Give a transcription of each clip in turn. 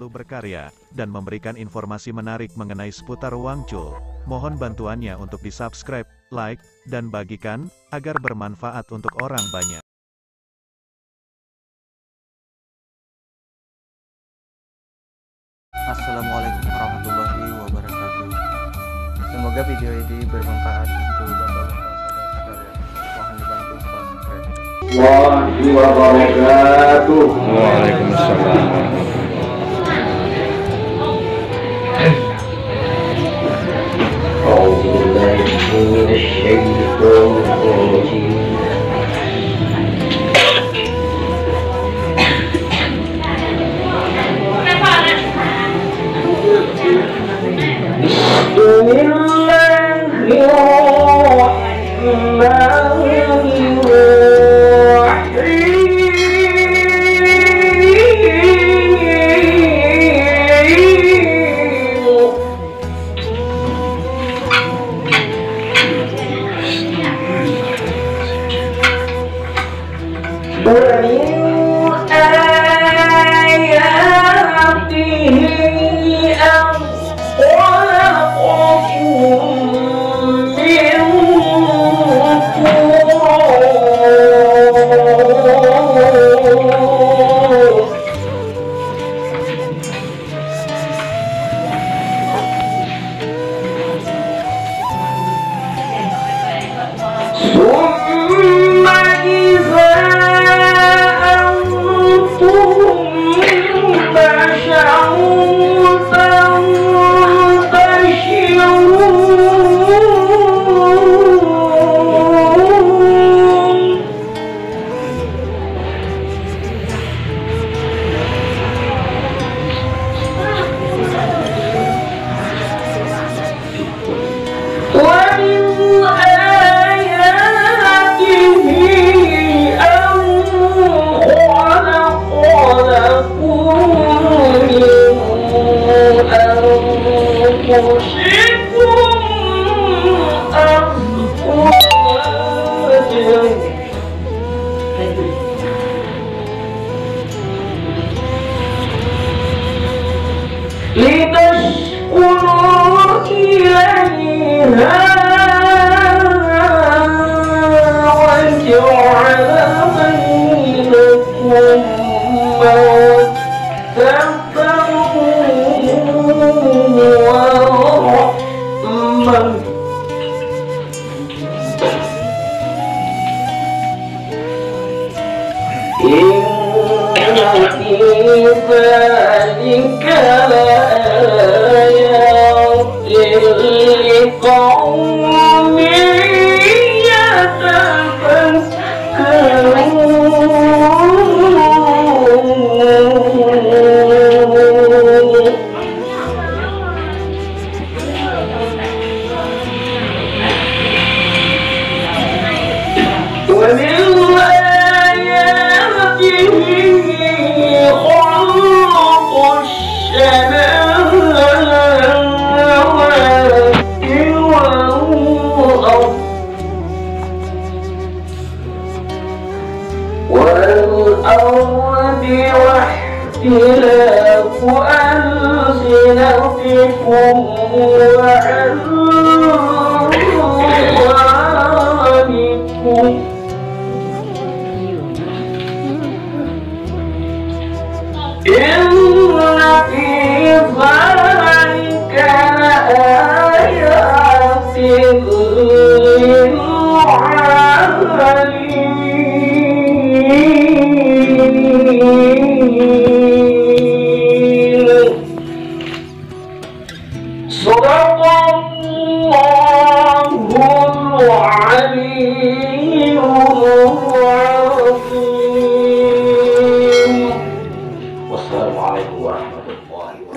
selalu berkarya, dan memberikan informasi menarik mengenai seputar Wangchul. Mohon bantuannya untuk di-subscribe, like, dan bagikan, agar bermanfaat untuk orang banyak. Assalamualaikum warahmatullahi wabarakatuh. Semoga video ini bermanfaat untuk bapak-bapak saudara-saudara. Mohon dibantu subscribe. Warahmatullahi wabarakatuh. Waalaikumsalam. A'udzubillahi minasyaitonir rajim.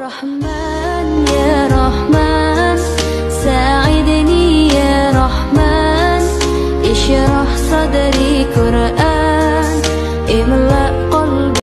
Rahman ya Rahman, sa'idni ya Rahman, ishrah sadri Quran, imla qalbi.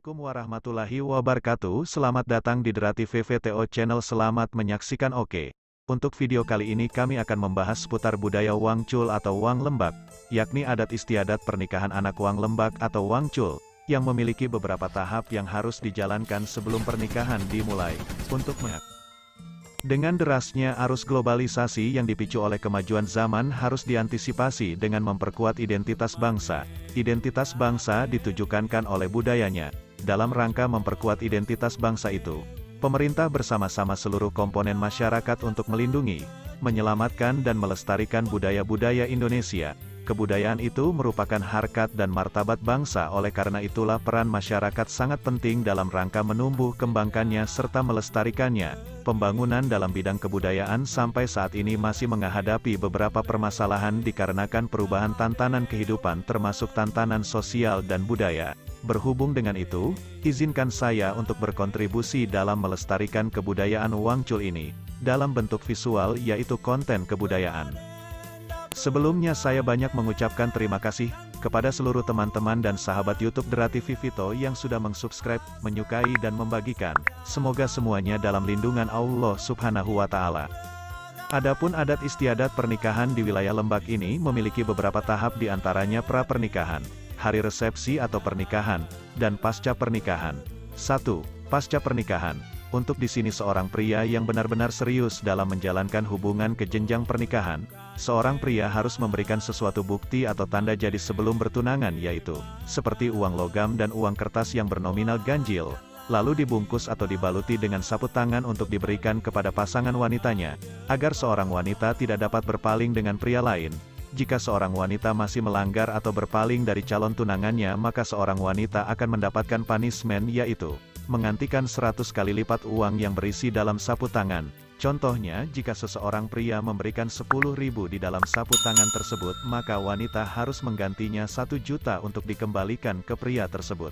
Assalamualaikum warahmatullahi wabarakatuh. Selamat datang di Derati VVTO Channel. Selamat menyaksikan. Oke. Untuk video kali ini kami akan membahas seputar budaya Wangchul atau Wang Lembak, yakni adat istiadat pernikahan anak Wang Lembak atau Wangchul, yang memiliki beberapa tahap yang harus dijalankan sebelum pernikahan dimulai. Dengan derasnya arus globalisasi yang dipicu oleh kemajuan zaman harus diantisipasi dengan memperkuat identitas bangsa. Identitas bangsa ditujukan oleh budayanya. Dalam rangka memperkuat identitas bangsa itu, pemerintah bersama-sama seluruh komponen masyarakat untuk melindungi, menyelamatkan dan melestarikan budaya-budaya Indonesia. Kebudayaan itu merupakan harkat dan martabat bangsa, oleh karena itulah peran masyarakat sangat penting dalam rangka menumbuh kembangkannya serta melestarikannya. Pembangunan dalam bidang kebudayaan sampai saat ini masih menghadapi beberapa permasalahan dikarenakan perubahan tantangan kehidupan termasuk tantangan sosial dan budaya. Berhubung dengan itu, izinkan saya untuk berkontribusi dalam melestarikan kebudayaan Wangchul ini, dalam bentuk visual yaitu konten kebudayaan. Sebelumnya saya banyak mengucapkan terima kasih kepada seluruh teman-teman dan sahabat YouTube Derati VVTO yang sudah mengsubscribe, menyukai dan membagikan. Semoga semuanya dalam lindungan Allah Subhanahu wa Ta'ala. Adapun adat istiadat pernikahan di wilayah Lembak ini memiliki beberapa tahap, diantaranya pra-pernikahan, hari resepsi atau pernikahan, dan pasca pernikahan. 1. Pasca pernikahan. Untuk di sini seorang pria yang benar-benar serius dalam menjalankan hubungan ke jenjang pernikahan, seorang pria harus memberikan sesuatu bukti atau tanda jadi sebelum bertunangan, yaitu seperti uang logam dan uang kertas yang bernominal ganjil, lalu dibungkus atau dibaluti dengan sapu tangan untuk diberikan kepada pasangan wanitanya, agar seorang wanita tidak dapat berpaling dengan pria lain. Jika seorang wanita masih melanggar atau berpaling dari calon tunangannya, maka seorang wanita akan mendapatkan punishment, yaitu mengantikan 100 kali lipat uang yang berisi dalam sapu tangan. Contohnya, jika seseorang pria memberikan 10.000 di dalam sapu tangan tersebut, maka wanita harus menggantinya 1 juta untuk dikembalikan ke pria tersebut.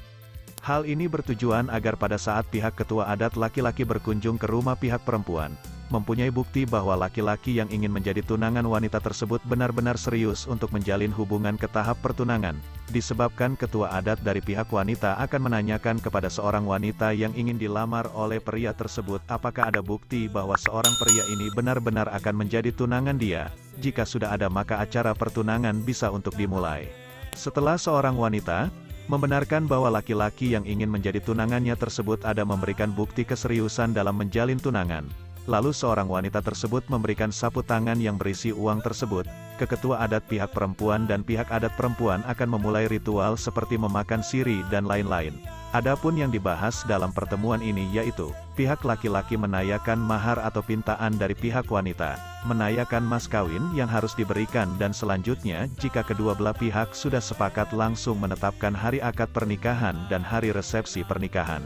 Hal ini bertujuan agar pada saat pihak ketua adat laki-laki berkunjung ke rumah pihak perempuan, mempunyai bukti bahwa laki-laki yang ingin menjadi tunangan wanita tersebut benar-benar serius untuk menjalin hubungan ke tahap pertunangan. Disebabkan ketua adat dari pihak wanita akan menanyakan kepada seorang wanita yang ingin dilamar oleh pria tersebut apakah ada bukti bahwa seorang pria ini benar-benar akan menjadi tunangan dia. Jika sudah ada, maka acara pertunangan bisa untuk dimulai. Setelah seorang wanita membenarkan bahwa laki-laki yang ingin menjadi tunangannya tersebut ada memberikan bukti keseriusan dalam menjalin tunangan, lalu seorang wanita tersebut memberikan sapu tangan yang berisi uang tersebut ke ketua adat pihak perempuan, dan pihak adat perempuan akan memulai ritual seperti memakan siri dan lain-lain. Adapun yang dibahas dalam pertemuan ini yaitu, pihak laki-laki menayakan mahar atau pintaan dari pihak wanita, menayakan mas kawin yang harus diberikan, dan selanjutnya jika kedua belah pihak sudah sepakat langsung menetapkan hari akad pernikahan dan hari resepsi pernikahan.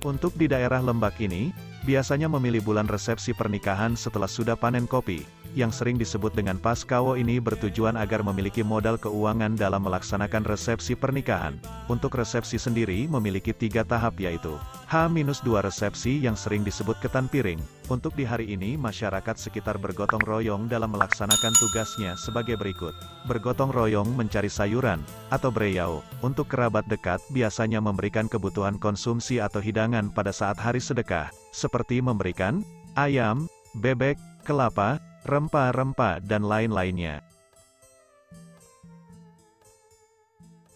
Untuk di daerah Lembak ini, biasanya memilih bulan resepsi pernikahan setelah sudah panen kopi, yang sering disebut dengan Paskawo ini bertujuan agar memiliki modal keuangan dalam melaksanakan resepsi pernikahan. Untuk resepsi sendiri memiliki 3 tahap, yaitu H-2 resepsi yang sering disebut ketan piring. Untuk di hari ini masyarakat sekitar bergotong royong dalam melaksanakan tugasnya sebagai berikut. Bergotong royong mencari sayuran, atau breyao, untuk kerabat dekat, biasanya memberikan kebutuhan konsumsi atau hidangan pada saat hari sedekah, seperti memberikan ayam, bebek, kelapa, rempah-rempah dan lain-lainnya.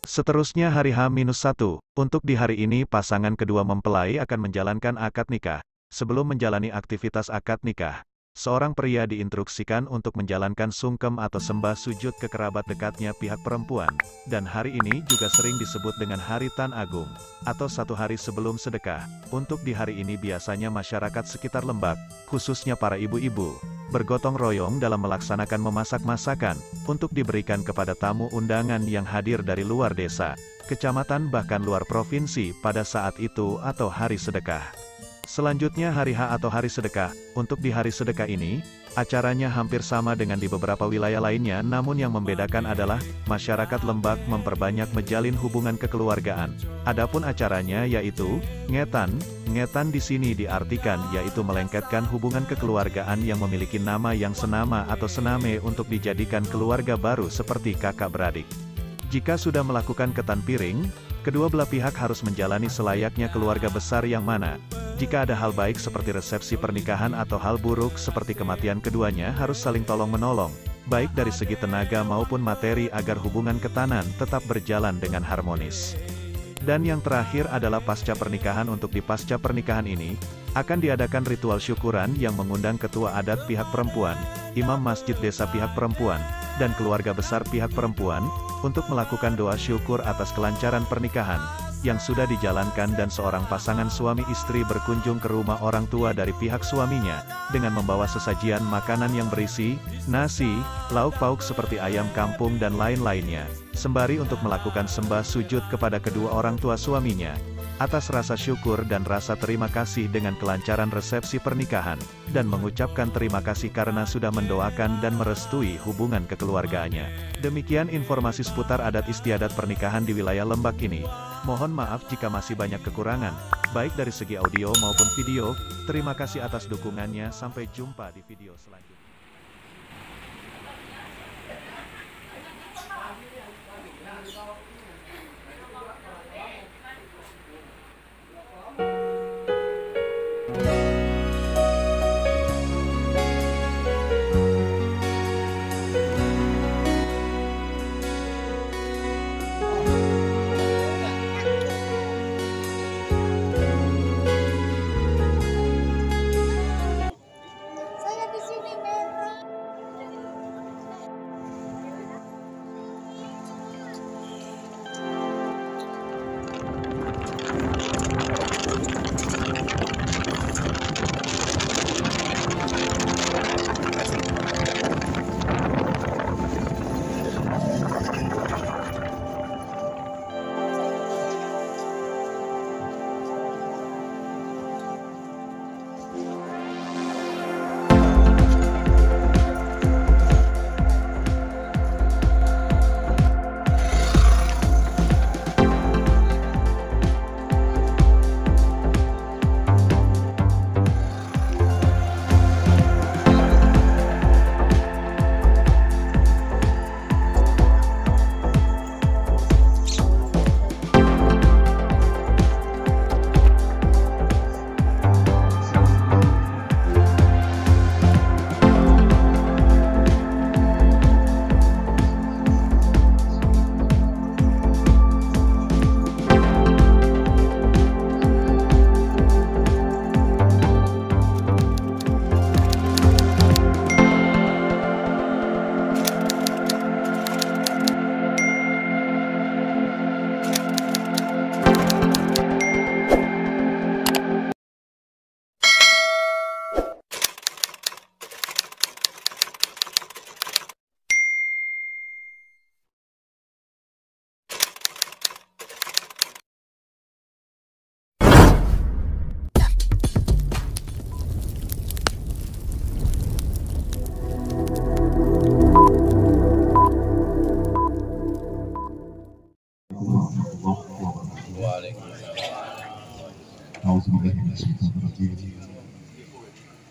Seterusnya hari H-1, untuk di hari ini pasangan kedua mempelai akan menjalankan akad nikah. Sebelum menjalani aktivitas akad nikah, seorang pria diinstruksikan untuk menjalankan sungkem atau sembah sujud ke kerabat dekatnya pihak perempuan, dan hari ini juga sering disebut dengan Hari Tan Agung, atau 1 hari sebelum sedekah. Untuk di hari ini biasanya masyarakat sekitar Lembak, khususnya para ibu-ibu, bergotong royong dalam melaksanakan memasak masakan, untuk diberikan kepada tamu undangan yang hadir dari luar desa, kecamatan bahkan luar provinsi pada saat itu atau hari sedekah. Selanjutnya hari H atau hari sedekah. Untuk di hari sedekah ini, acaranya hampir sama dengan di beberapa wilayah lainnya, namun yang membedakan adalah, masyarakat Lembak memperbanyak menjalin hubungan kekeluargaan. Adapun acaranya yaitu, ngetan. Ngetan di sini diartikan yaitu melengketkan hubungan kekeluargaan yang memiliki nama yang senama atau sename untuk dijadikan keluarga baru seperti kakak beradik. Jika sudah melakukan ketan piring, Kedua belah pihak harus menjalani selayaknya keluarga besar yang mana, jika ada hal baik seperti resepsi pernikahan atau hal buruk seperti kematian keduanya harus saling tolong-menolong, baik dari segi tenaga maupun materi agar hubungan ketanan tetap berjalan dengan harmonis. Dan yang terakhir adalah pasca pernikahan. Untuk di pasca pernikahan ini, akan diadakan ritual syukuran yang mengundang ketua adat pihak perempuan, imam masjid desa pihak perempuan, dan keluarga besar pihak perempuan, untuk melakukan doa syukur atas kelancaran pernikahan yang sudah dijalankan, dan seorang pasangan suami istri berkunjung ke rumah orang tua dari pihak suaminya, dengan membawa sesajian makanan yang berisi nasi, lauk pauk seperti ayam kampung dan lain-lainnya, sembari untuk melakukan sembah sujud kepada kedua orang tua suaminya, atas rasa syukur dan rasa terima kasih dengan kelancaran resepsi pernikahan, dan mengucapkan terima kasih karena sudah mendoakan dan merestui hubungan kekeluargaannya. Demikian informasi seputar adat istiadat pernikahan di wilayah Lembak ini. Mohon maaf jika masih banyak kekurangan, baik dari segi audio maupun video. Terima kasih atas dukungannya. Sampai jumpa di video selanjutnya.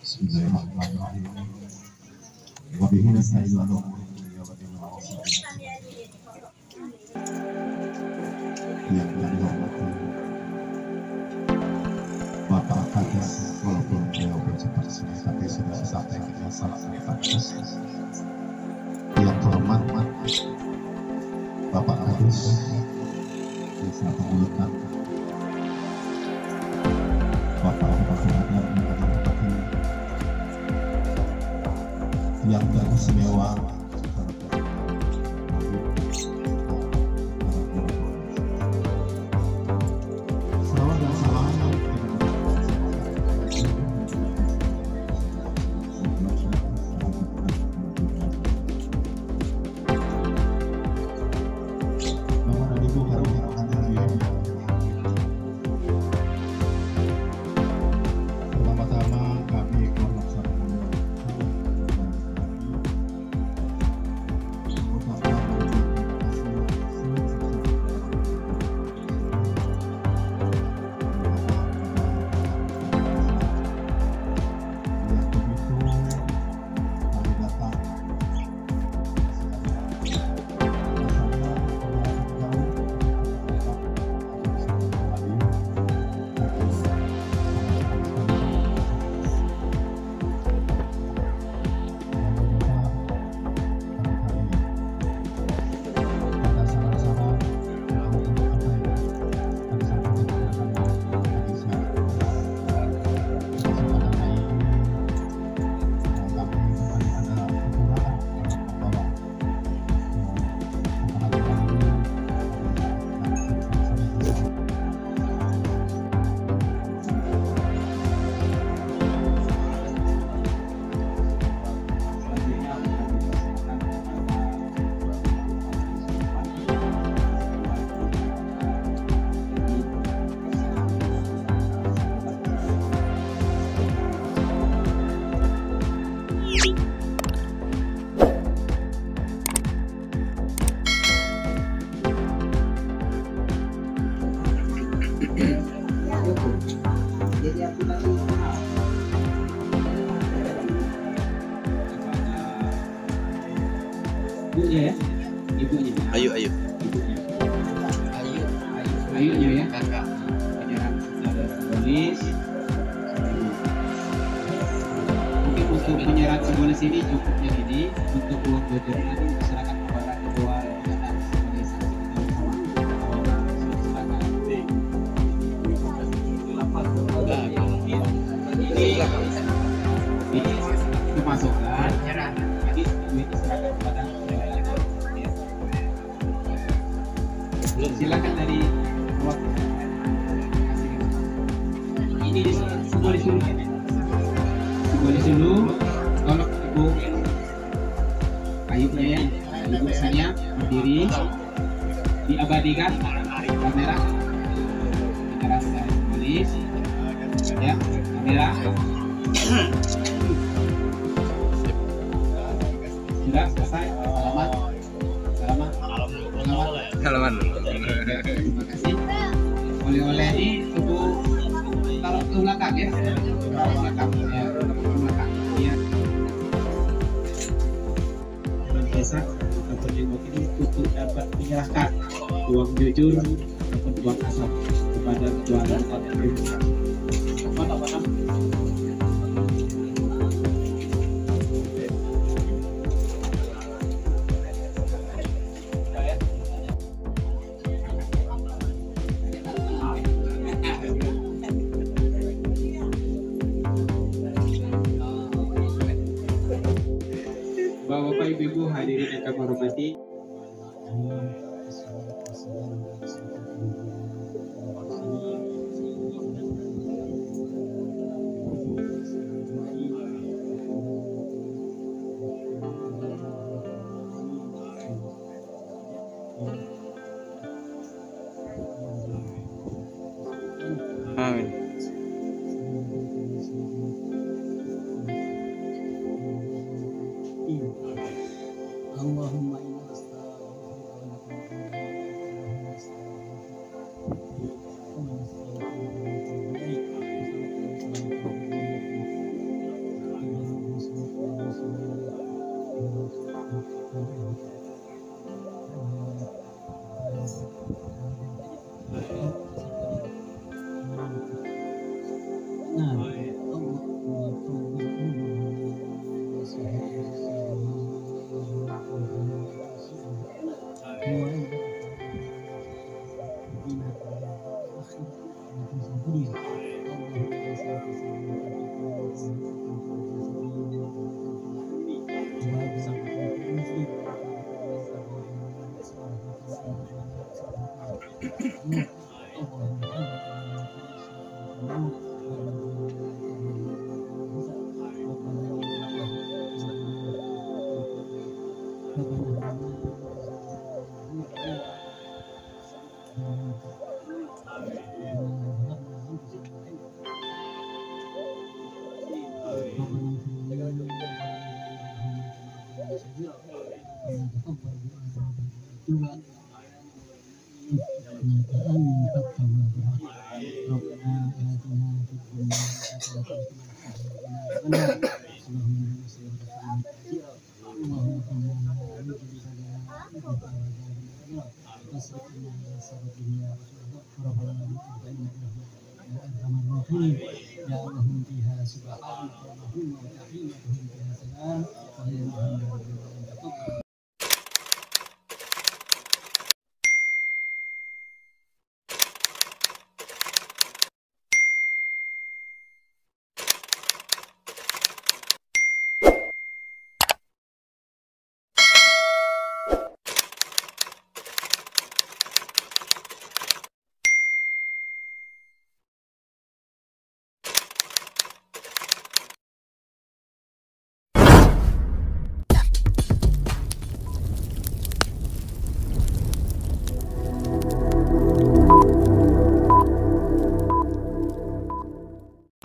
Bismillahirrahmanirrahim. Wa bihi nasta'inu ala umuri dunya wa dina yang dihormati Bapak Kadis, walaupun beliau berseperti sini, tapi sudah disampaikan masalah Kadis. Yang terhormat Bapak Kadis, bisa mengulikan Bapak yang teristimewa salawat dan salam Bapak dan Ibu para rekan hadirin. Pertama-tama kami mengucapkan ibunya ya, ibunya. Ayu. Ibunya. Ayunya ya. Kakak. Penyerahan secara simbolis. Mungkin untuk penyerahan simbolis ini cukupnya ini untuk uang bocornya ini diserahkan kepada ketua atas sebagai saksi kita bersama. Silakan. Ini kemasukan jadi duit diserahkan kepada silakan dari awak. Ini simbolis dulu ya. Simbolis dulu kalau ibu ayubnya ya, ibu saya berdiri diabadikan kamera secara simbolis ya, kamera sudah selesai. Salaman. Terima kasih. Oleh-oleh ini untuk kalau ke belakang ya, ke belakang ya, ke belakang ya. Desa atau jenggot ini untuk dapat menyerahkan uang jujur ataupun uang asal kepada ketua apa nama? Bapak Ibu hadirin yang kami hormati. Amin. Allahumma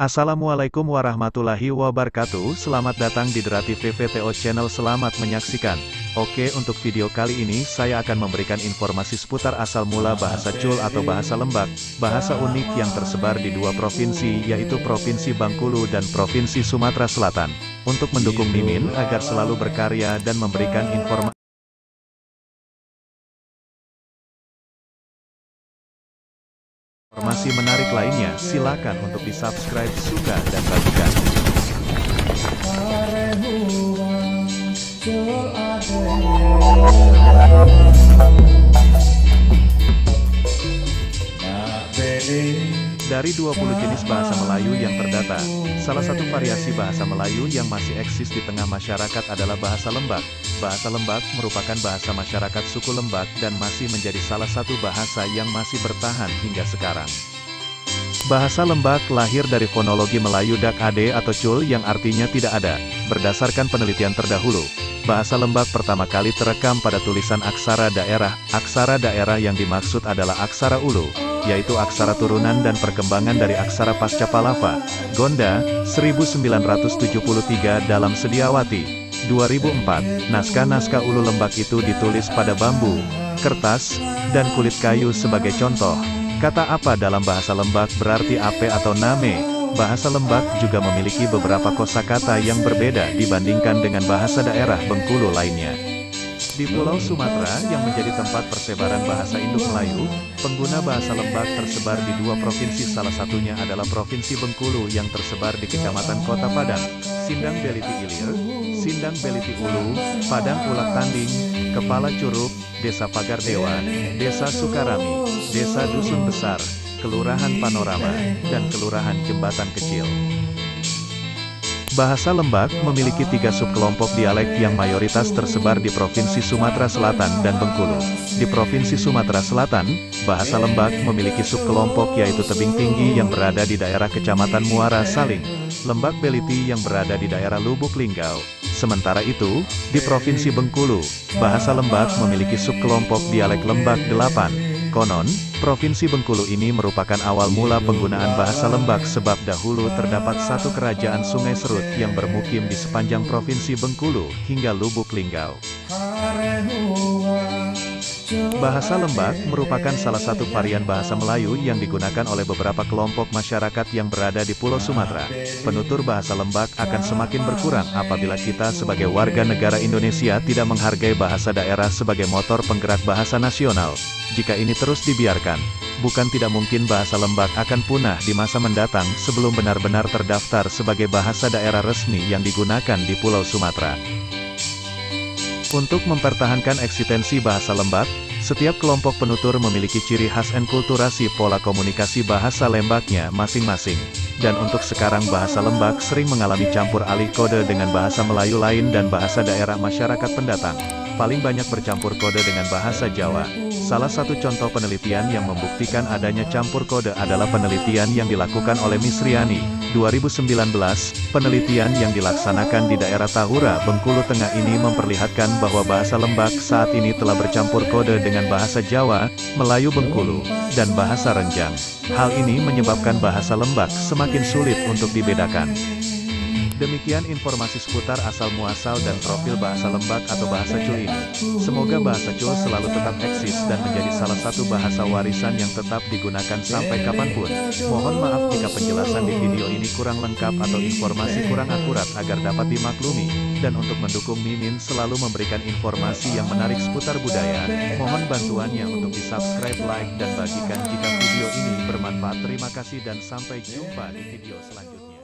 Assalamualaikum warahmatullahi wabarakatuh. Selamat datang di Dera TV VTO Channel. Selamat menyaksikan. Oke, untuk video kali ini saya akan memberikan informasi seputar asal mula bahasa Cul atau bahasa Lembak, bahasa unik yang tersebar di dua provinsi, yaitu Provinsi Bengkulu dan Provinsi Sumatera Selatan. Untuk mendukung Mimin agar selalu berkarya dan memberikan informasi informasi menarik lainnya, silakan untuk di-subscribe, suka, dan bagikan. Dari 20 jenis bahasa Melayu yang terdata, salah satu variasi bahasa Melayu yang masih eksis di tengah masyarakat adalah bahasa Lembak. Bahasa Lembak merupakan bahasa masyarakat suku Lembak dan masih menjadi salah satu bahasa yang masih bertahan hingga sekarang. Bahasa Lembak lahir dari fonologi Melayu dak ade atau cul yang artinya tidak ada. Berdasarkan penelitian terdahulu, bahasa Lembak pertama kali terekam pada tulisan aksara daerah. Aksara daerah yang dimaksud adalah aksara ulu, yaitu aksara turunan dan perkembangan dari aksara Pascapalava. Gonda, 1973 dalam Sediawati. 2004, naskah-naskah ulu Lembak itu ditulis pada bambu, kertas, dan kulit kayu sebagai contoh. Kata apa dalam bahasa Lembak berarti ape atau name. Bahasa Lembak juga memiliki beberapa kosakata yang berbeda dibandingkan dengan bahasa daerah Bengkulu lainnya. Di Pulau Sumatera yang menjadi tempat persebaran bahasa Induk Melayu, pengguna bahasa Lembak tersebar di 2 provinsi, salah satunya adalah Provinsi Bengkulu yang tersebar di Kecamatan Kota Padang, Sindang Beliti Ilir, Sindang Beliti Ulu, Padang Ulak Tanding, Kepala Curug, Desa Pagar Dewa, Desa Sukarami, Desa Dusun Besar, Kelurahan Panorama, dan Kelurahan Jembatan Kecil. Bahasa Lembak memiliki 3 subkelompok dialek yang mayoritas tersebar di Provinsi Sumatera Selatan dan Bengkulu. Di Provinsi Sumatera Selatan, bahasa Lembak memiliki subkelompok yaitu Tebing Tinggi yang berada di daerah Kecamatan Muara Saling, Lembak Beliti yang berada di daerah Lubuk Linggau. Sementara itu, di Provinsi Bengkulu, bahasa Lembak memiliki subkelompok dialek Lembak 8. Konon, Provinsi Bengkulu ini merupakan awal mula penggunaan bahasa Lembak sebab dahulu terdapat satu kerajaan Sungai Serut yang bermukim di sepanjang Provinsi Bengkulu hingga Lubuk Linggau. Bahasa Lembak merupakan salah satu varian bahasa Melayu yang digunakan oleh beberapa kelompok masyarakat yang berada di Pulau Sumatera. Penutur bahasa Lembak akan semakin berkurang apabila kita sebagai warga negara Indonesia tidak menghargai bahasa daerah sebagai motor penggerak bahasa nasional. Jika ini terus dibiarkan, bukan tidak mungkin bahasa Lembak akan punah di masa mendatang sebelum benar-benar terdaftar sebagai bahasa daerah resmi yang digunakan di Pulau Sumatera. Untuk mempertahankan eksistensi bahasa Lembak, setiap kelompok penutur memiliki ciri khas enkulturasi pola komunikasi bahasa Lembaknya masing-masing. Dan untuk sekarang bahasa Lembak sering mengalami campur alih kode dengan bahasa Melayu lain dan bahasa daerah masyarakat pendatang. Paling banyak bercampur kode dengan bahasa Jawa. Salah satu contoh penelitian yang membuktikan adanya campur kode adalah penelitian yang dilakukan oleh Misriani, 2019. Penelitian yang dilaksanakan di daerah Tahura, Bengkulu Tengah ini memperlihatkan bahwa bahasa Lembak saat ini telah bercampur kode dengan bahasa Jawa, Melayu Bengkulu, dan bahasa Renjang. Hal ini menyebabkan bahasa Lembak semakin sulit untuk dibedakan. Demikian informasi seputar asal-muasal dan profil bahasa Lembak atau bahasa Cul ini. Semoga bahasa Cul selalu tetap eksis dan menjadi salah satu bahasa warisan yang tetap digunakan sampai kapanpun. Mohon maaf jika penjelasan di video ini kurang lengkap atau informasi kurang akurat agar dapat dimaklumi. Dan untuk mendukung Mimin selalu memberikan informasi yang menarik seputar budaya, mohon bantuannya untuk di-subscribe, like, dan bagikan jika video ini bermanfaat. Terima kasih dan sampai jumpa di video selanjutnya.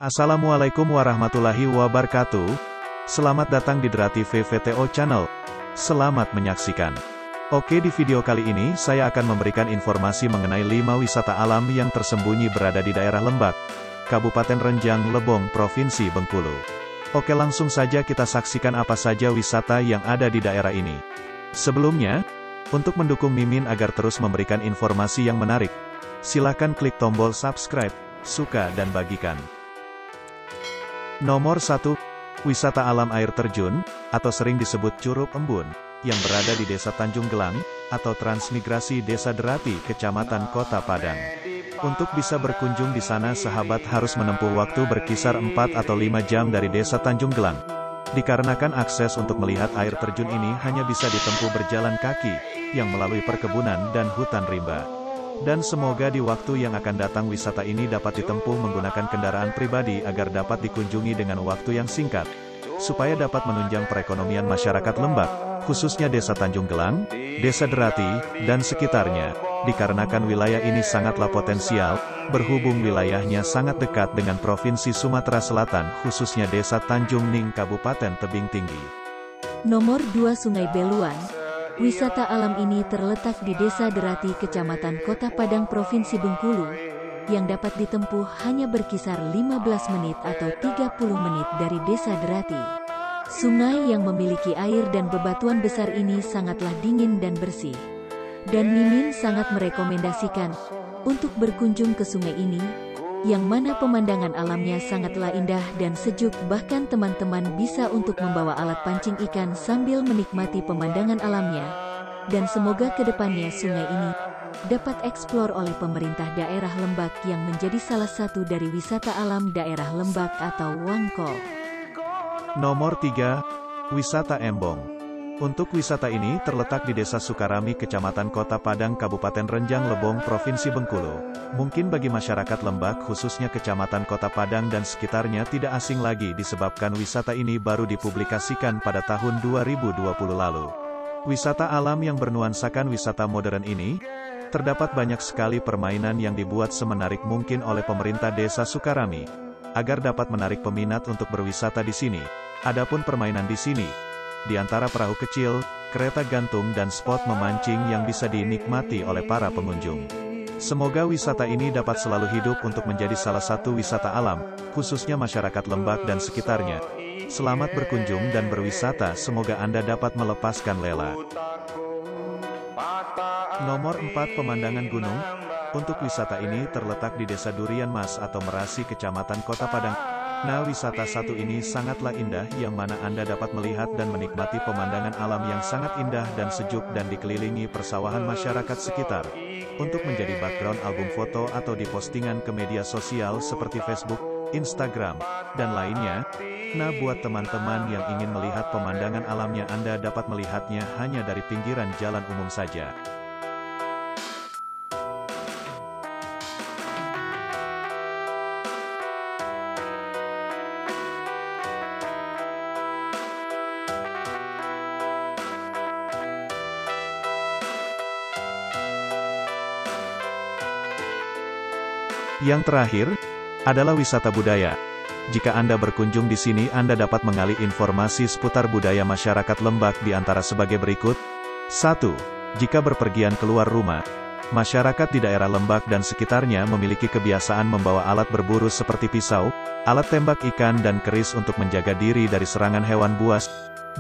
Assalamualaikum warahmatullahi wabarakatuh. Selamat datang di Dra TV VTO Channel. Selamat menyaksikan. Oke, di video kali ini saya akan memberikan informasi mengenai 5 wisata alam yang tersembunyi berada di daerah Lembak, Kabupaten Renjang Lebong, Provinsi Bengkulu. Oke, langsung saja kita saksikan apa saja wisata yang ada di daerah ini. Sebelumnya, untuk mendukung Mimin agar terus memberikan informasi yang menarik, silakan klik tombol subscribe, suka dan bagikan. Nomor 1, wisata alam air terjun, atau sering disebut Curug Embun, yang berada di Desa Tanjung Gelang, atau transmigrasi Desa Derati, Kecamatan Kota Padang. Untuk bisa berkunjung di sana sahabat harus menempuh waktu berkisar 4 atau 5 jam dari Desa Tanjung Gelang. Dikarenakan akses untuk melihat air terjun ini hanya bisa ditempuh berjalan kaki, yang melalui perkebunan dan hutan rimba. Dan semoga di waktu yang akan datang wisata ini dapat ditempuh menggunakan kendaraan pribadi agar dapat dikunjungi dengan waktu yang singkat, supaya dapat menunjang perekonomian masyarakat Lembak, khususnya Desa Tanjung Gelang, Desa Derati, dan sekitarnya, dikarenakan wilayah ini sangatlah potensial, berhubung wilayahnya sangat dekat dengan Provinsi Sumatera Selatan, khususnya Desa Tanjung Ning, Kabupaten Tebing Tinggi. Nomor 2, Sungai Beluan. Wisata alam ini terletak di Desa Derati, Kecamatan Kota Padang, Provinsi Bengkulu, yang dapat ditempuh hanya berkisar 15 menit atau 30 menit dari Desa Derati. Sungai yang memiliki air dan bebatuan besar ini sangatlah dingin dan bersih. Dan Mimin sangat merekomendasikan untuk berkunjung ke sungai ini, yang mana pemandangan alamnya sangatlah indah dan sejuk. Bahkan teman-teman bisa untuk membawa alat pancing ikan sambil menikmati pemandangan alamnya. Dan semoga kedepannya sungai ini dapat eksplor oleh pemerintah daerah Lembak yang menjadi salah satu dari wisata alam daerah Lembak atau Wangkol. Nomor 3, wisata Embong. Untuk wisata ini terletak di Desa Sukarami, Kecamatan Kota Padang, Kabupaten Renjang Lebong, Provinsi Bengkulu. Mungkin bagi masyarakat Lembak khususnya Kecamatan Kota Padang dan sekitarnya tidak asing lagi disebabkan wisata ini baru dipublikasikan pada tahun 2020 lalu. Wisata alam yang bernuansakan wisata modern ini, terdapat banyak sekali permainan yang dibuat semenarik mungkin oleh pemerintah Desa Sukarami, agar dapat menarik peminat untuk berwisata di sini. Adapun permainan di sini, di antara perahu kecil, kereta gantung dan spot memancing yang bisa dinikmati oleh para pengunjung. Semoga wisata ini dapat selalu hidup untuk menjadi salah satu wisata alam, khususnya masyarakat Lembak dan sekitarnya. Selamat berkunjung dan berwisata, semoga Anda dapat melepaskan lela. Nomor 4, pemandangan gunung. Untuk wisata ini terletak di Desa Durian Mas atau Merasi, Kecamatan Kota Padang. Nah, wisata satu ini sangatlah indah, yang mana Anda dapat melihat dan menikmati pemandangan alam yang sangat indah dan sejuk dan dikelilingi persawahan masyarakat sekitar. Untuk menjadi background album foto atau di postingan ke media sosial seperti Facebook, Instagram, dan lainnya. Nah, buat teman-teman yang ingin melihat pemandangan alamnya, Anda dapat melihatnya hanya dari pinggiran jalan umum saja. Yang terakhir, adalah wisata budaya. Jika Anda berkunjung di sini, Anda dapat mengalih informasi seputar budaya masyarakat Lembak di antara sebagai berikut. 1. Jika berpergian keluar rumah, masyarakat di daerah Lembak dan sekitarnya memiliki kebiasaan membawa alat berburu seperti pisau, alat tembak ikan dan keris untuk menjaga diri dari serangan hewan buas.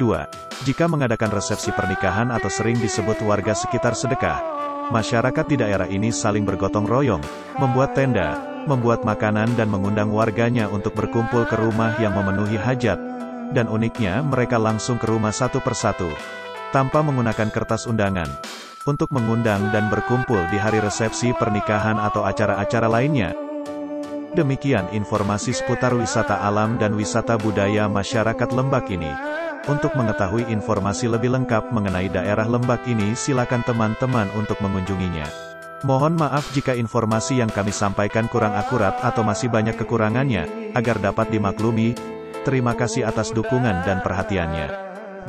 2. Jika mengadakan resepsi pernikahan atau sering disebut warga sekitar sedekah, masyarakat di daerah ini saling bergotong royong, membuat tenda, membuat makanan dan mengundang warganya untuk berkumpul ke rumah yang memenuhi hajat. Dan uniknya mereka langsung ke rumah satu persatu, tanpa menggunakan kertas undangan, untuk mengundang dan berkumpul di hari resepsi pernikahan atau acara-acara lainnya. Demikian informasi seputar wisata alam dan wisata budaya masyarakat Lembak ini. Untuk mengetahui informasi lebih lengkap mengenai daerah Lembak ini, silakan teman-teman untuk mengunjunginya. Mohon maaf jika informasi yang kami sampaikan kurang akurat atau masih banyak kekurangannya, agar dapat dimaklumi. Terima kasih atas dukungan dan perhatiannya.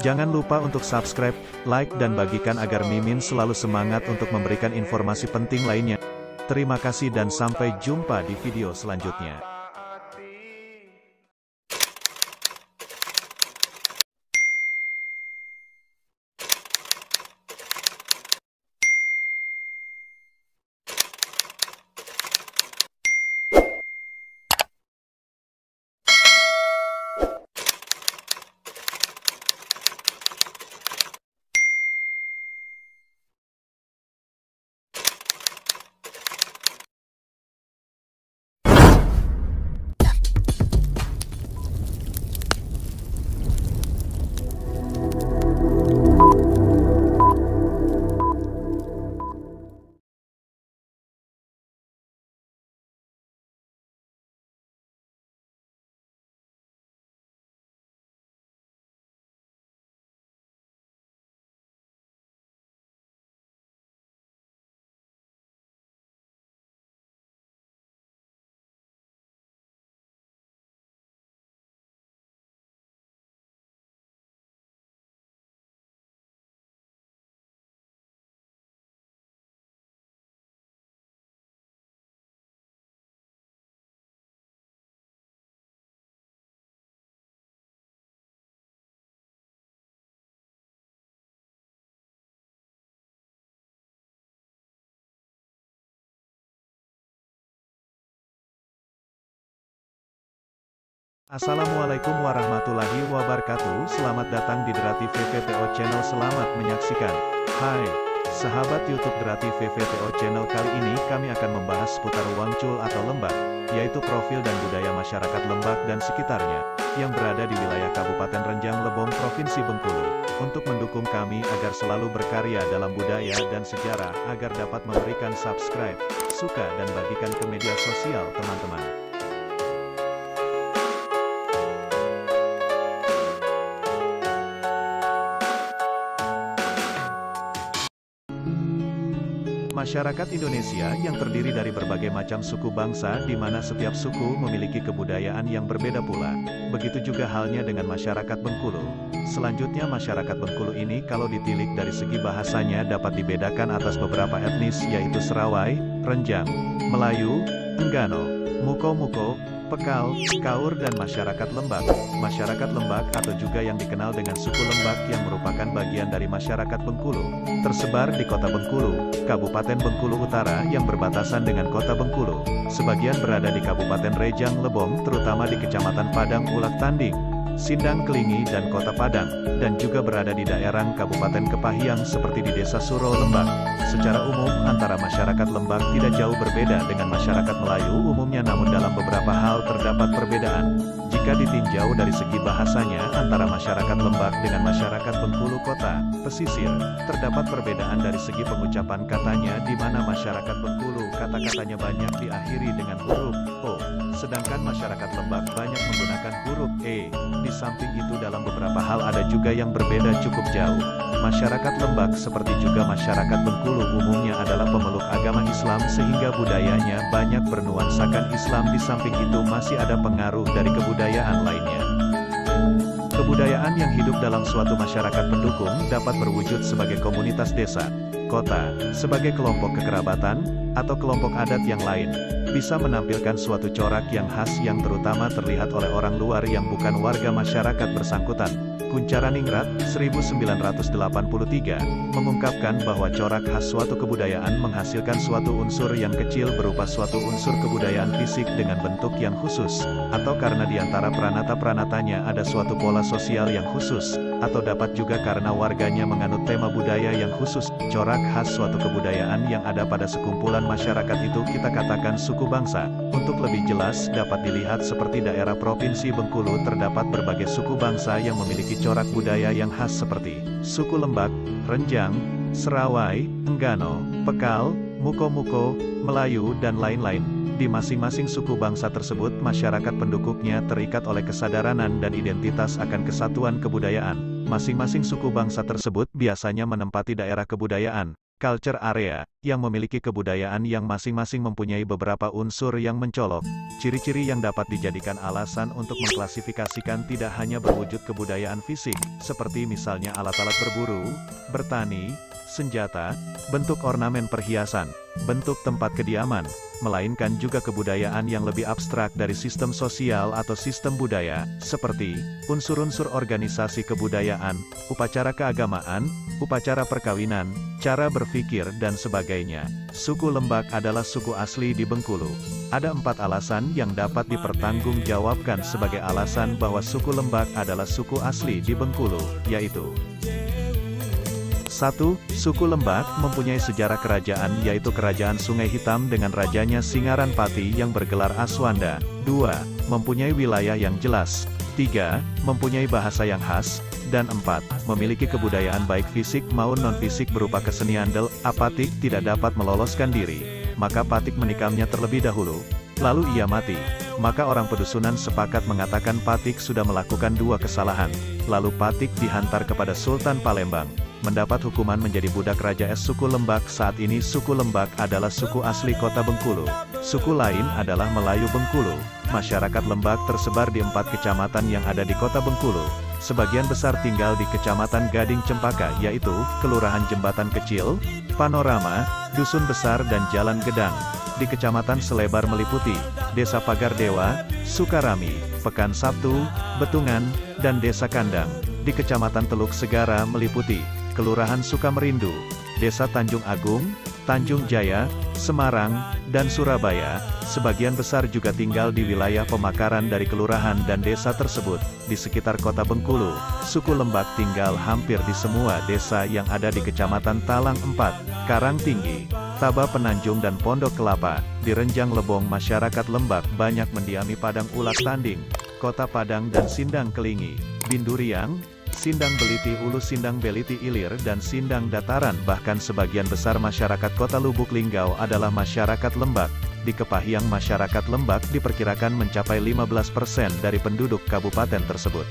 Jangan lupa untuk subscribe, like dan bagikan agar Mimin selalu semangat untuk memberikan informasi penting lainnya. Terima kasih dan sampai jumpa di video selanjutnya. Assalamualaikum warahmatullahi wabarakatuh. Selamat datang di Derati VVTO Channel. Selamat menyaksikan. Hai, sahabat YouTube Derati VVTO Channel. Kali ini kami akan membahas seputar Wangchul atau Lembak, yaitu profil dan budaya masyarakat Lembak dan sekitarnya, yang berada di wilayah Kabupaten Renjang Lebong, Provinsi Bengkulu. Untuk mendukung kami agar selalu berkarya dalam budaya dan sejarah, agar dapat memberikan subscribe, suka dan bagikan ke media sosial teman-teman. Masyarakat Indonesia yang terdiri dari berbagai macam suku bangsa, di mana setiap suku memiliki kebudayaan yang berbeda pula. Begitu juga halnya dengan masyarakat Bengkulu. Selanjutnya, masyarakat Bengkulu ini kalau ditilik dari segi bahasanya dapat dibedakan atas beberapa etnis, yaitu Serawai, Renjang, Melayu, Enggano, Muko-Muko, Pekal, Kaur dan masyarakat Lembak. Masyarakat Lembak atau juga yang dikenal dengan suku Lembak yang merupakan bagian dari masyarakat Bengkulu, tersebar di Kota Bengkulu, Kabupaten Bengkulu Utara yang berbatasan dengan Kota Bengkulu. Sebagian berada di Kabupaten Rejang Lebong, terutama di Kecamatan Padang Ulak Tanding, Sindang Kelingi dan Kota Padang, dan juga berada di daerah Kabupaten Kepahiang seperti di Desa Suro Lembak. Secara umum, antara masyarakat Lembak tidak jauh berbeda dengan masyarakat Melayu umumnya, namun dalam beberapa hal terdapat perbedaan. Jika ditinjau dari segi bahasanya, antara masyarakat Lembak dengan masyarakat Bengkulu Kota Pesisir, terdapat perbedaan dari segi pengucapan katanya, di mana masyarakat Bengkulu kata-katanya banyak diakhiri dengan huruf O, sedangkan masyarakat Lembak banyak menggunakan huruf E. Di samping itu dalam beberapa hal ada juga yang berbeda cukup jauh. Masyarakat Lembak seperti juga masyarakat Bengkulu umumnya adalah pemeluk agama Islam, sehingga budayanya banyak bernuansakan Islam. Di samping itu masih ada pengaruh dari kebudayaan lainnya. Kebudayaan yang hidup dalam suatu masyarakat pendukung dapat berwujud sebagai komunitas desa, kota, sebagai kelompok kekerabatan, atau kelompok adat yang lain, bisa menampilkan suatu corak yang khas yang terutama terlihat oleh orang luar yang bukan warga masyarakat bersangkutan. Kuncharaningrat, 1983, mengungkapkan bahwa corak khas suatu kebudayaan menghasilkan suatu unsur yang kecil berupa suatu unsur kebudayaan fisik dengan bentuk yang khusus, atau karena di antara pranata-pranatanya ada suatu pola sosial yang khusus, atau dapat juga karena warganya menganut tema budaya yang khusus. Corak khas suatu kebudayaan yang ada pada sekumpulan masyarakat itu kita katakan suku bangsa. Untuk lebih jelas dapat dilihat seperti daerah Provinsi Bengkulu terdapat berbagai suku bangsa yang memiliki corak budaya yang khas seperti suku Lembak, Renjang, Serawai, Enggano, Pekal, Muko-Muko, Melayu dan lain-lain. Di masing-masing suku bangsa tersebut masyarakat penduduknya terikat oleh kesadaran dan identitas akan kesatuan kebudayaan. Masing-masing suku bangsa tersebut biasanya menempati daerah kebudayaan, culture area, yang memiliki kebudayaan yang masing-masing mempunyai beberapa unsur yang mencolok. Ciri-ciri yang dapat dijadikan alasan untuk mengklasifikasikan tidak hanya berwujud kebudayaan fisik, seperti misalnya alat-alat berburu, bertani, senjata, bentuk ornamen perhiasan, bentuk tempat kediaman, melainkan juga kebudayaan yang lebih abstrak dari sistem sosial atau sistem budaya, seperti unsur-unsur organisasi kebudayaan, upacara keagamaan, upacara perkawinan, cara berpikir dan sebagainya. Suku Lembak adalah suku asli di Bengkulu. Ada 4 alasan yang dapat dipertanggungjawabkan sebagai alasan bahwa suku Lembak adalah suku asli di Bengkulu, yaitu 1. Suku Lembak mempunyai sejarah kerajaan, yaitu Kerajaan Sungai Hitam dengan rajanya Singaranpati yang bergelar Aswanda. 2. Mempunyai wilayah yang jelas. 3. Mempunyai bahasa yang khas. Dan 4. Memiliki kebudayaan baik fisik maupun non-fisik berupa kesenian del. Patik tidak dapat meloloskan diri, maka Patik menikamnya terlebih dahulu, lalu ia mati. Maka orang pedusunan sepakat mengatakan Patik sudah melakukan 2 kesalahan. Lalu Patik dihantar kepada Sultan Palembang, mendapat hukuman menjadi budak Raja Es. Suku Lembak saat ini suku Lembak adalah suku asli Kota Bengkulu. Suku lain adalah Melayu Bengkulu. Masyarakat Lembak tersebar di 4 kecamatan yang ada di Kota Bengkulu. Sebagian besar tinggal di Kecamatan Gading Cempaka, yaitu Kelurahan Jembatan Kecil, Panorama, Dusun Besar dan Jalan Gedang. Di Kecamatan Selebar meliputi Desa Pagar Dewa, Sukarami, Pekan Sabtu, Betungan, dan Desa Kandang. Di Kecamatan Teluk Segara meliputi Kelurahan Sukamerindu, Desa Tanjung Agung, Tanjung Jaya, Semarang, dan Surabaya. Sebagian besar juga tinggal di wilayah pemakaran dari kelurahan dan desa tersebut. Di sekitar kota Bengkulu, suku Lembak tinggal hampir di semua desa yang ada di Kecamatan Talang 4, Karangtinggi, Taba Penanjung dan Pondok Kelapa. Di Renjang Lebong masyarakat Lembak banyak mendiami Padang Ulak Tanding, Kota Padang dan Sindang Kelingi, Binduriang, Sindang Beliti Ulu, Sindang Beliti Ilir dan Sindang Dataran. Bahkan sebagian besar masyarakat kota Lubuk Linggau adalah masyarakat Lembak. Di Kepahyang masyarakat Lembak diperkirakan mencapai 15% dari penduduk kabupaten tersebut.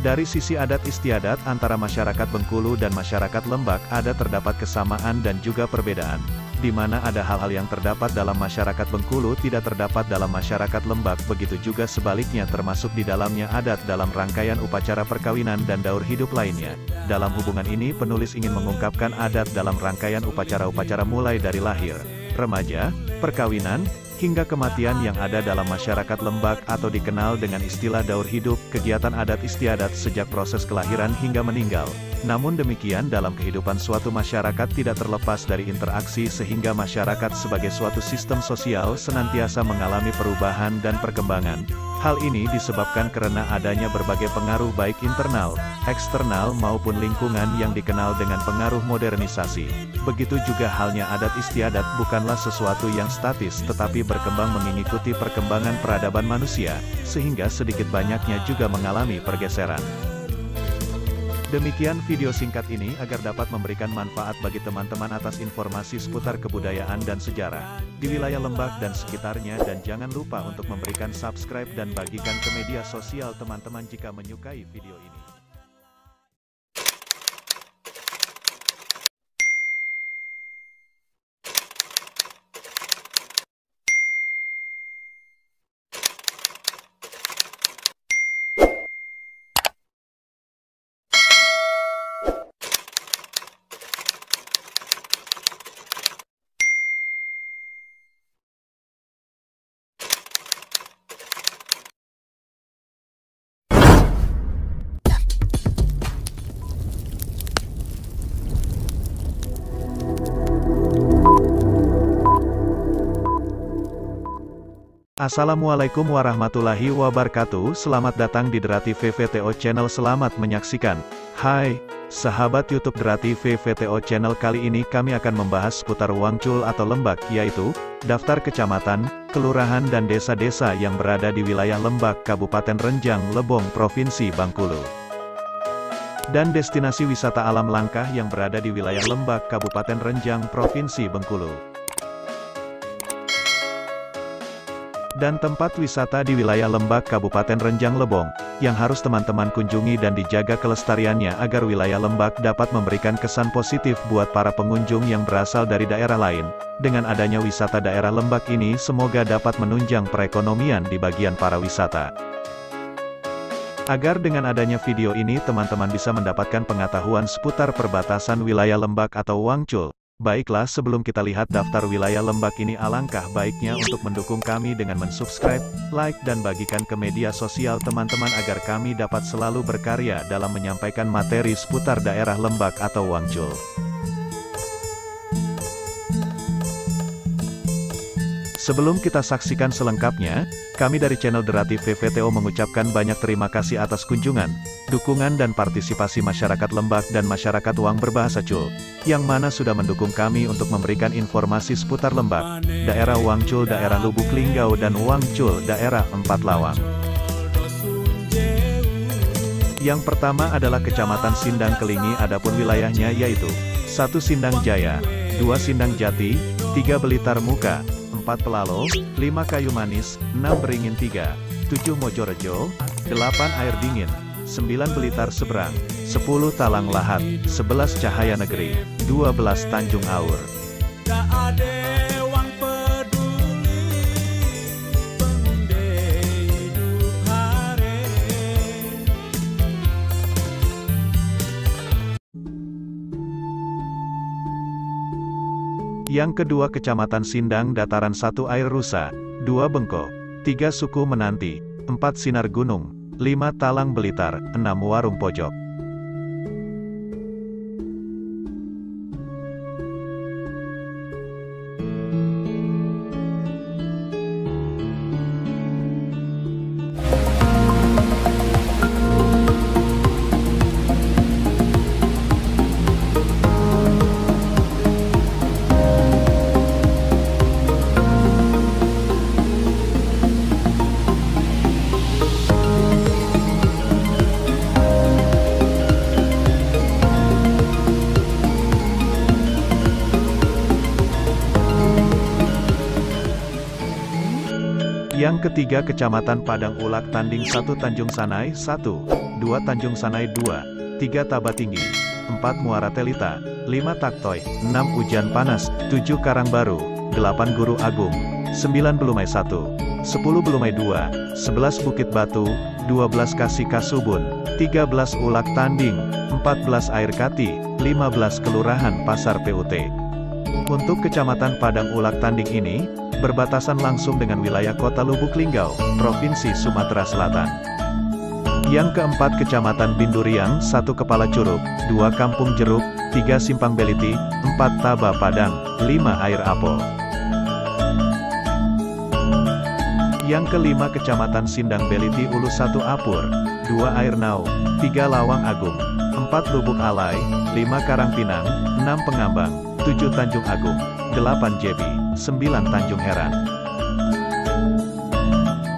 Dari sisi adat istiadat antara masyarakat Bengkulu dan masyarakat Lembak terdapat kesamaan dan juga perbedaan, di mana ada hal-hal yang terdapat dalam masyarakat Bengkulu tidak terdapat dalam masyarakat Lembak, begitu juga sebaliknya, termasuk di dalamnya adat dalam rangkaian upacara perkawinan dan daur hidup lainnya. Dalam hubungan ini penulis ingin mengungkapkan adat dalam rangkaian upacara-upacara mulai dari lahir, remaja, perkawinan, hingga kematian yang ada dalam masyarakat Lembak atau dikenal dengan istilah daur hidup, kegiatan adat istiadat sejak proses kelahiran hingga meninggal. Namun demikian, dalam kehidupan suatu masyarakat tidak terlepas dari interaksi, sehingga masyarakat sebagai suatu sistem sosial senantiasa mengalami perubahan dan perkembangan. Hal ini disebabkan karena adanya berbagai pengaruh baik internal, eksternal maupun lingkungan yang dikenal dengan pengaruh modernisasi. Begitu juga halnya adat istiadat bukanlah sesuatu yang statis tetapi berkembang mengikuti perkembangan peradaban manusia, sehingga sedikit banyaknya juga mengalami pergeseran. Demikian video singkat ini agar dapat memberikan manfaat bagi teman-teman atas informasi seputar kebudayaan dan sejarah di wilayah Lembak dan sekitarnya, dan jangan lupa untuk memberikan subscribe dan bagikan ke media sosial teman-teman jika menyukai video ini. Assalamualaikum warahmatullahi wabarakatuh. Selamat datang di Derati VVTO Channel. Selamat menyaksikan. Hai, sahabat YouTube Derati VVTO Channel. Kali ini kami akan membahas seputar Wangcul atau Lembak, yaitu daftar kecamatan, kelurahan dan desa-desa yang berada di wilayah Lembak, Kabupaten Renjang Lebong, Provinsi Bengkulu. Dan destinasi wisata alam langkah yang berada di wilayah Lembak, Kabupaten Renjang, Provinsi Bengkulu. Dan tempat wisata di wilayah Lembak, Kabupaten Renjang Lebong, yang harus teman-teman kunjungi dan dijaga kelestariannya agar wilayah Lembak dapat memberikan kesan positif buat para pengunjung yang berasal dari daerah lain. Dengan adanya wisata daerah Lembak ini semoga dapat menunjang perekonomian di bagian para wisata. Agar dengan adanya video ini teman-teman bisa mendapatkan pengetahuan seputar perbatasan wilayah Lembak atau Wangcul. Baiklah, sebelum kita lihat daftar wilayah Lembak ini, alangkah baiknya untuk mendukung kami dengan mensubscribe, like dan bagikan ke media sosial teman-teman agar kami dapat selalu berkarya dalam menyampaikan materi seputar daerah Lembak atau Wangcul. Sebelum kita saksikan selengkapnya, kami dari channel Derati VVTO mengucapkan banyak terima kasih atas kunjungan, dukungan dan partisipasi masyarakat Lembak dan masyarakat Wang berbahasa Cul, yang mana sudah mendukung kami untuk memberikan informasi seputar Lembak, daerah Wangcul, daerah Lubuk Linggau dan Wangcul, daerah Empat Lawang. Yang pertama adalah Kecamatan Sindang Kelingi, adapun wilayahnya yaitu 1 Sindang Jaya, 2 Sindang Jati, 3 Blitar Muka, 4 Pelalo, 5 Kayu Manis, 6 Beringin 3, 7 Mojorejo, 8 Air Dingin, 9 Blitar Seberang, 10 Talang Lahat, 11 Cahaya Negeri, 12 Tanjung Aur. Yang kedua Kecamatan Sindang Dataran, 1 Air Rusa, 2 Bengko, 3 Suku Menanti, 4 Sinar Gunung, 5 Talang Blitar, 6 Warung Pojok. Yang ketiga Kecamatan Padang Ulak tanding 1 Tanjung Sanai 1, 2 Tanjung Sanai 2, 3 Tabatinggi, 4 Muara Telita, 5 Taktoy, 6 Ujan Panas, 7 Karangbaru, 8 Guru Agung, 9 Belumai 1, 10 Belumai 2, 11 Bukit Batu, 12 Kasih Kasubun, 13 Ulak Tanding, 14 Air Kati, 15 Kelurahan Pasar PUT. Untuk Kecamatan Padang Ulak Tanding ini, berbatasan langsung dengan wilayah Kota Lubuk Linggau, Provinsi Sumatera Selatan. Yang keempat Kecamatan Binduriang 1 Kepala Curug, 2 Kampung Jeruk, 3 Simpang Beliti, 4 Taba Padang, 5 Air Apel. Yang kelima Kecamatan Sindang Beliti Ulu 1 Apur, 2 Air Nau, 3 Lawang Agung, 4 Lubuk Alai, 5 Karangpinang, 6 Pengambang, 7 Tanjung Agung, 8 Jebi, 9 Tanjung Heran.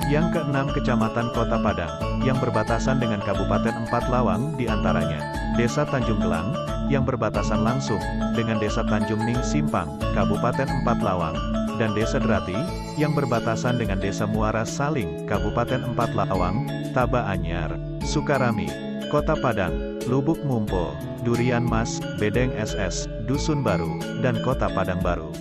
Yang keenam Kecamatan Kota Padang, yang berbatasan dengan Kabupaten 4 Lawang diantaranya, Desa Tanjung Gelang, yang berbatasan langsung dengan Desa Tanjung Ning Simpang, Kabupaten 4 Lawang, dan Desa Derati, yang berbatasan dengan Desa Muara Saling, Kabupaten 4 Lawang, Taba Anyar, Sukarami, Kota Padang, Lubuk Mumpo, Durian Mas, Bedeng SS, Dusun Baru, dan Kota Padang Baru.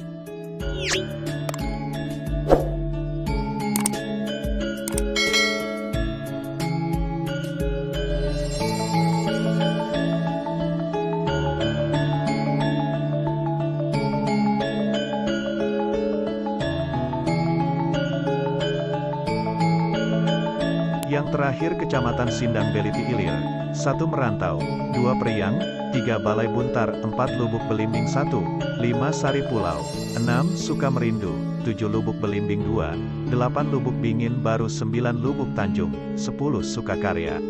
Yang terakhir Kecamatan Sindang Beliti Ilir, 1 Merantau, 2 Priang, 3 Balai Buntar, 4 Lubuk Belimbing 1, 5 Sari Pulau, 6 Sukamerindu, 7 Lubuk Belimbing 2, 8 Lubuk Bingin Baru, 9 Lubuk Tanjung, 10 Sukakarya.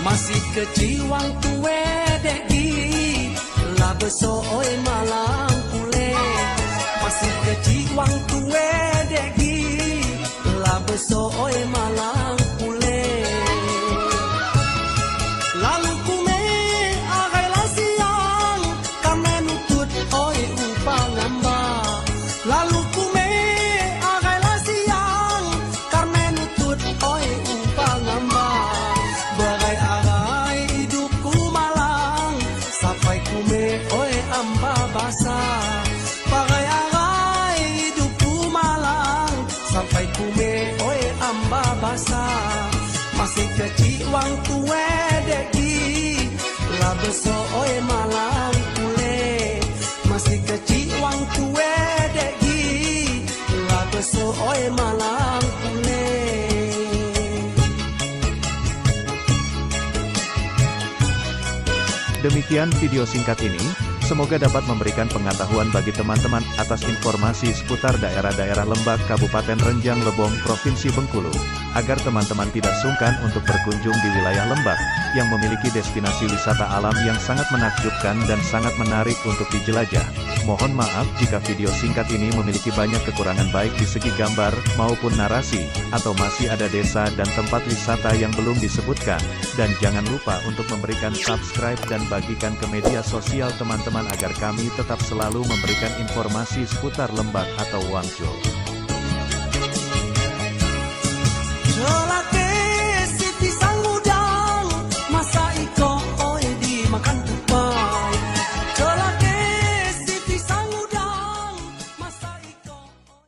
Masih kecil waktu wedegi lah besoy malang kule. Masih kecil waktu wedegi lah besoy malang kule. Lalu kume agai la siang kame nutut oi upang ngamba. Lalu kume agai la siang kame nutut oi upang ngamba. Bagai hidupku malang sampai kume oi amba basa. Bagai hidupku malang sampai kume oi amba basa. Masih kecil waktu wedegi lah beso oi malang kule. Masih kecil waktu wedegi lah beso oi malang kule. Demikian video singkat ini, semoga dapat memberikan pengetahuan bagi teman-teman atas informasi seputar daerah-daerah Lembak Kabupaten Renjang Lebong Provinsi Bengkulu, agar teman-teman tidak sungkan untuk berkunjung di wilayah Lembak, yang memiliki destinasi wisata alam yang sangat menakjubkan dan sangat menarik untuk dijelajah. Mohon maaf jika video singkat ini memiliki banyak kekurangan baik di segi gambar maupun narasi, atau masih ada desa dan tempat wisata yang belum disebutkan, dan jangan lupa untuk memberikan subscribe dan bagikan ke media sosial teman-teman agar kami tetap selalu memberikan informasi seputar Lembak atau Wangjo. Celake si pisang udang, masa iko oi dimakan tupai. Celake si pisang udang, masa iko oi.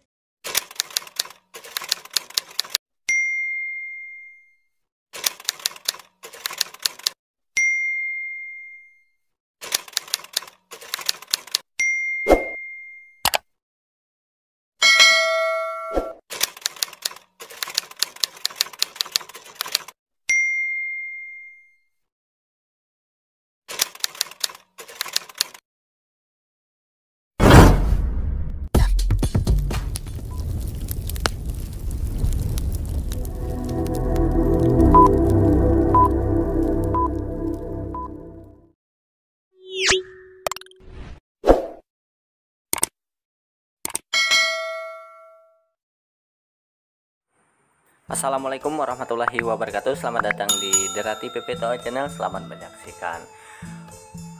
Assalamualaikum warahmatullahi wabarakatuh. Selamat datang di Derati PPTO Channel. Selamat menyaksikan.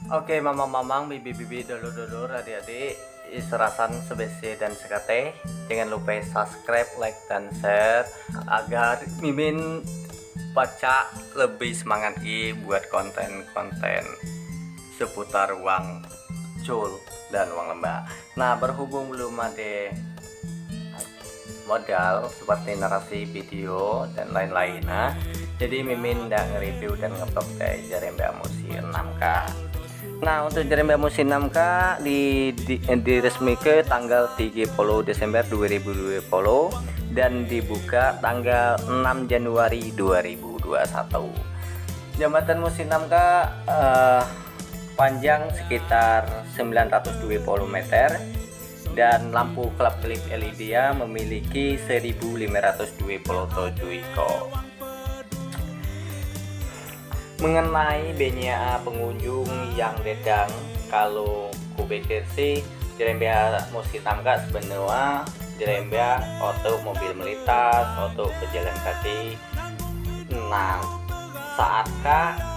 Oke, mamang-mamang, bibi-bibi, dulur-dulur, adik-adik, serasan, sebesi, dan sekate. Jangan lupa subscribe, like, dan share agar Mimin baca lebih semangat buat konten-konten seputar uang cul dan uang lembah. Nah, berhubung belum ada modal seperti narasi video dan lain-lain, nah jadi Mimin udah nge-review dan nge-vlog dari Jeremba Musim 6K. Nah, untuk Jeremba Musim 6K diresmikan tanggal 30 Desember 2020 dan dibuka tanggal 6 Januari 2021. Jembatan Musim 6K panjang sekitar 920 meter dan lampu kelap-kelip LED memiliki 1527 ikon. Mengenai banyak pengunjung yang datang, kalau kupikir sih Jeremba Musim 6K sebenarnya Jeremba untuk mobil melintas, untuk pejalan kaki. Nah, saatkah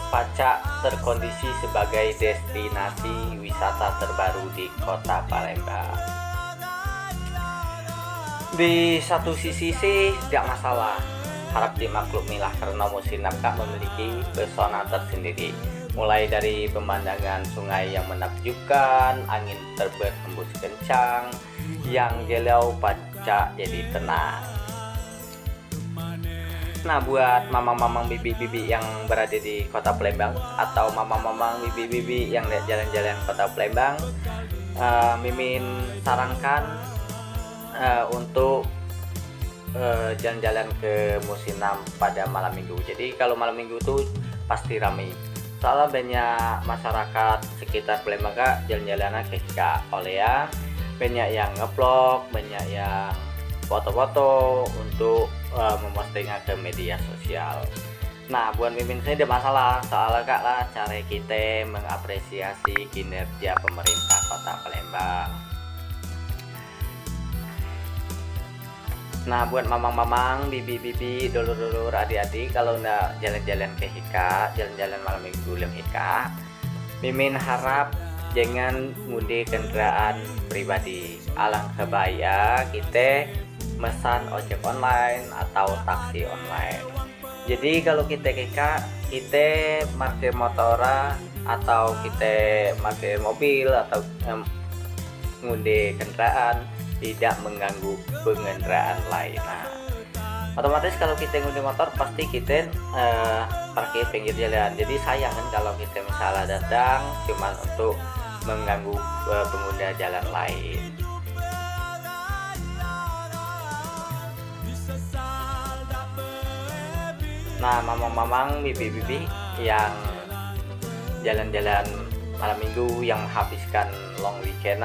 Pacak terkondisi sebagai destinasi wisata terbaru di Kota Palembang? Di satu sisi sih tidak masalah, harap dimaklumilah karena Musim 6K memiliki pesona tersendiri, mulai dari pemandangan sungai yang menakjubkan, angin berhembus kencang yang gelau Pacak jadi tenang. Nah, buat mamang-mamang bibi-bibi yang berada di Kota Palembang atau mamang-mamang bibi-bibi yang lihat jalan-jalan Kota Palembang, Mimin sarankan untuk jalan-jalan ke Musim 6 pada malam minggu. Jadi kalau malam minggu tuh pasti ramai. Soalnya banyak masyarakat sekitar Palembang jalan-jalan ke oleh ya, banyak yang nge-vlog, banyak yang foto-foto untuk mempostingnya ke media sosial. Nah, buat Mimin saya ada masalah, soalnya kak lah cara kita mengapresiasi kinerja pemerintah Kota Palembang. Nah, buat mamang-mamang, bibi-bibi, dulur-dulur, adik-adik, kalau nggak jalan-jalan ke Hika, jalan-jalan malam minggu lem Hika, Mimin harap jangan mudik kendaraan pribadi. Alangkah baik ya kita mesan ojek online atau taksi online. Jadi kalau kita parkir motor atau kita parkir mobil atau ngundi kendaraan tidak mengganggu pengendaraan lain. Nah, otomatis kalau kita ngundi motor pasti kita parkir pinggir jalan. Jadi sayang kan kalau kita misalnya datang cuman untuk mengganggu pengguna jalan lain. Nah, mamang-mamang, bibi-bibi yang jalan-jalan malam minggu yang menghabiskan long weekend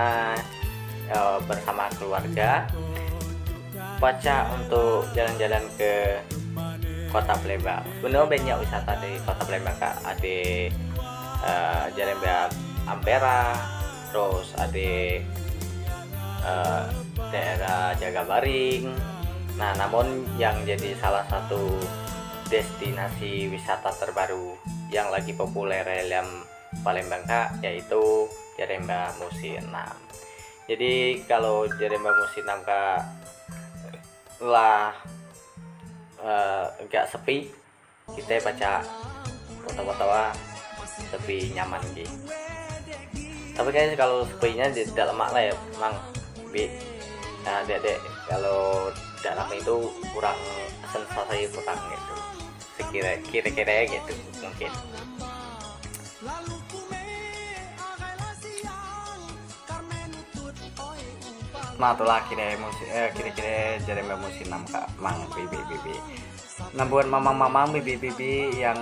bersama keluarga, Pacak untuk jalan-jalan ke Kota Palembang. Sebenarnya banyak wisata di Kota Palembang, Kak. Ada Jeremba Ampera, terus ada daerah Jagabaring. Nah, namun yang jadi salah satu destinasi wisata terbaru yang lagi populer dalam Palembang Kak, yaitu Jeremba Musim 6. Jadi kalau Jeremba Musim 6 Kak lah agak sepi, kita baca foto-foto lebih nyaman gitu. Tapi kayaknya kalau sepinya tidak lama lah ya, Mang Bi. Nah, dek kalau tidak lama itu kurang sensasi, kurang gitu. Kira-kira gitu mungkin. Nah, itulah kira-kira Jeremba Musim 6 Kak, Mang bibi. Nah, buat mamang-mamang bibi-bibi yang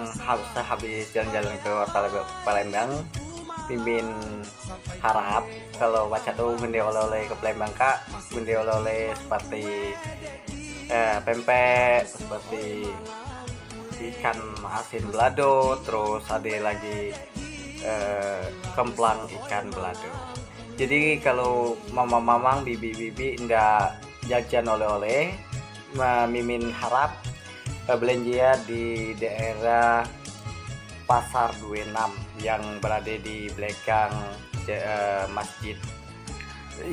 habis jalan-jalan ke Kota Palembang, Mimin harap kalau baca tuh gundi oleh-oleh ke Palembang Kak, gundi oleh-oleh seperti pempek, seperti ikan asin balado, terus ada lagi kemplang ikan balado. Jadi kalau mamang-mamang, bibi-bibi ndak jajan oleh-oleh, Mimin harap belanja di daerah Pasar 26 yang berada di belakang masjid,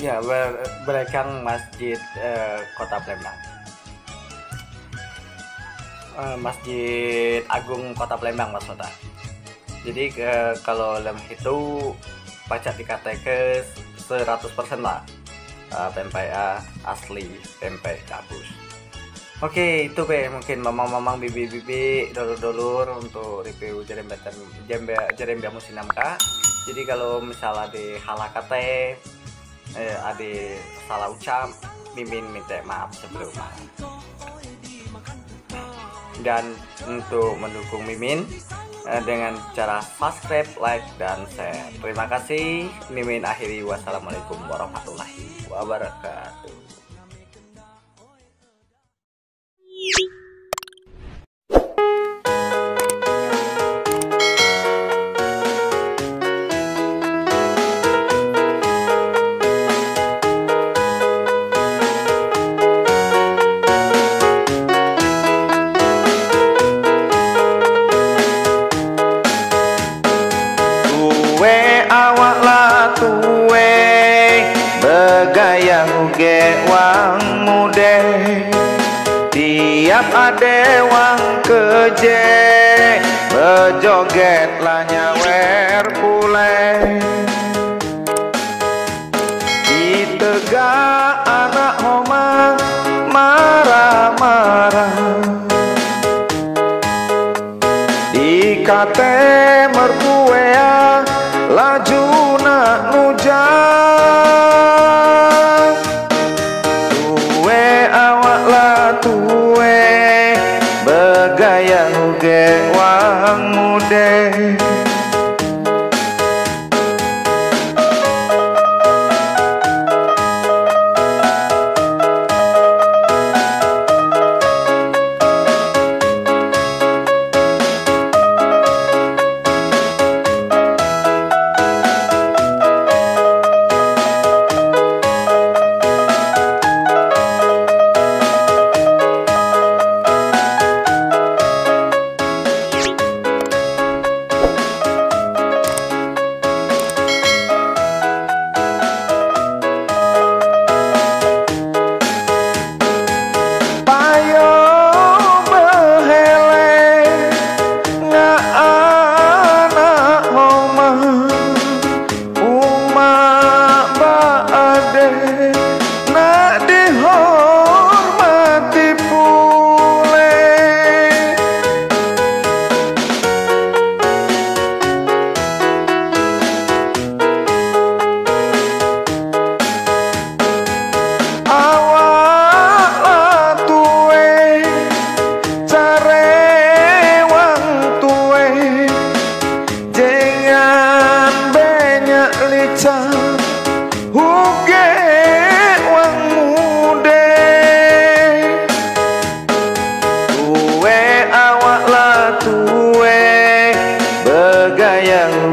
ya, belakang masjid Kota Palembang, Masjid Agung Kota Palembang maksudnya. Jadi kalau lem itu pacak dikatakan 100% lah pempek asli, pempek gabus. Oke, itu be mungkin mamang-mamang, bibi-bibi, dulur-dulur untuk review jerembia musim 6K. Jadi kalau misalnya di halakate ada salah ucap, mimin minta maaf sebelumnya. Dan untuk mendukung mimin dengan cara subscribe, like, dan share. Terima kasih. Mimin akhiri, wassalamualaikum warahmatullahi wabarakatuh. Awak lah tuwe begaya uge wang mude, tiap ade wang keje bejoget lah nyawer pule. Di tegak anak homa marah-marah, di kate merkuea laju nak nujang. Tuwe awak lah tuwe begaya uge wang mude.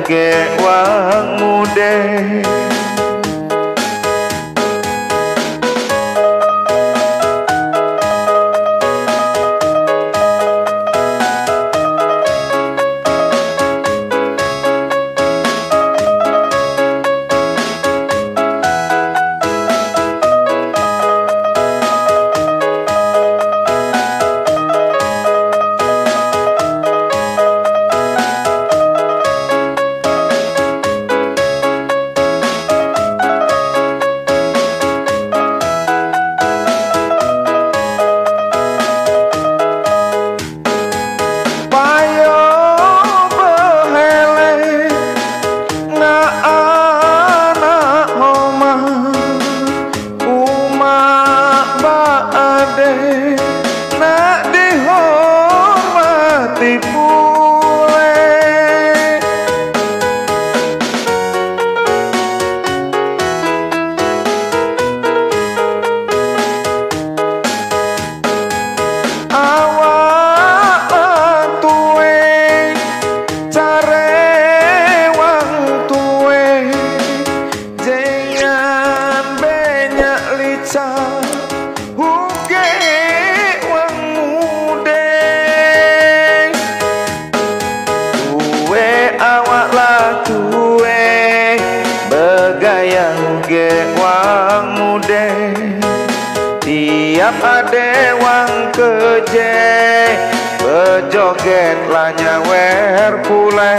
Ge wang mude. sayang ge wang mude tiap ade wang keje bejoget lah nyawer pule